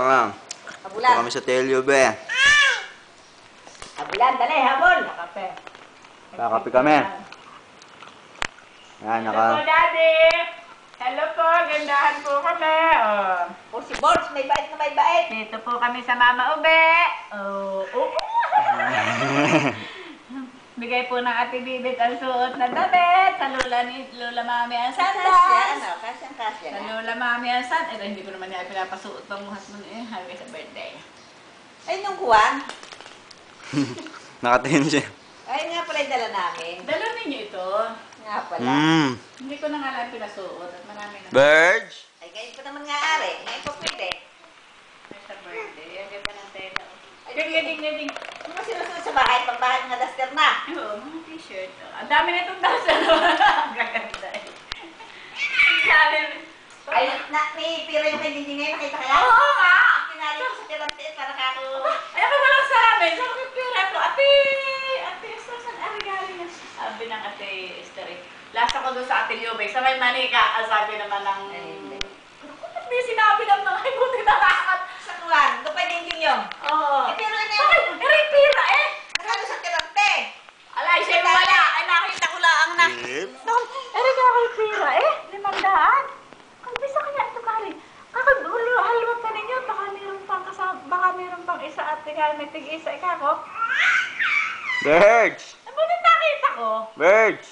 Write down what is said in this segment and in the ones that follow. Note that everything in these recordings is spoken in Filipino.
Ito Habulan. kami sa Telyo, be. Habulan, dali, habol. Kape. Kakape kami. Yan, Hello po, Daddy. Hello po, gandahan po kami. O si Bols, may bait na may bait. Dito po kami sa Mama Ube. Bigay po ng Ate Bibit ang suot na damit. Sa Lola Mami ang sandas. Kasya Sa na. Lola Mami ang sandas. Hindi ko naman niya pinapasuot ang husband eh. Happy sa birthday. Ay, nung kuwan. Nakatingin siya. Ay, nga pala yung dala namin. Dalo ninyo ito. Nga pala. Hindi ko na nga lang pinasuot at marami na. Birds! Ay, ngayon ko naman nga ari. Ngayon ko pwede. Sa birthday. Ang ganda ng tela. Ay, Ding. Mga sinusunod sa bahay, pag bahay nga duster na. Oo, mga t-shirt. Ang dami na itong dasa. Ang gaganda eh. Ang dami. Ay, may pira yung kay Dinding ngayon. Nakita kaya? Oo nga! Kinali ko sa tirante para kako. Ay, ako walang sa amin. Sa akin pira ko. Ate Esther, saan ang galing yan? Sabi ng Ate Esther eh. Last ako doon sa Ate Liobay. Sa may manika. Ang sabi naman ng... Ba't may sinabi ng mga buti na kakat? Sa kuwan, doon kay Dinding yun. Oo. Eh, pero yun Bakit? May pira eh! nakano sa tirante. Alay, siya wala. Ay, nakita ko lang na. Erika ako yung pira eh. 500. Ang bisa kanya ito kari. Halwa pa ninyo. Baka mayroon pang kasama. Baka mayroon pang isa at tingnan may tig-isa. Ika ko. Birds! Buti nakita ko. Birds!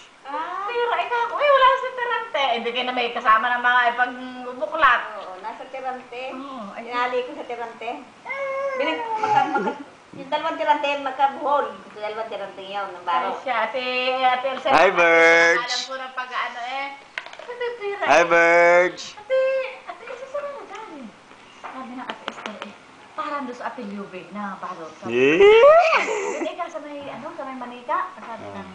Pira, ika ko. Ay, wala sa tirante. Hindi kayo na may kasama ng mga ipagbuklat. Oo, nasa tirante. Oo, ay. Tinali ko sa tirante. Yung dalawang tirante, magkabuhol. Yung dalawang tirante yun, ng Ay, baro. siya. Ate Elsa. Hi, birds. Alam ko ng pag-ano eh. Ate pira. Hi, birds! Ate Elsa, saan na galing? Sabi ng Ate Esther eh. Parang doon sa Ate Liube na baro. Yeah! Hindi ka sa may, sa may manika. Sabi ng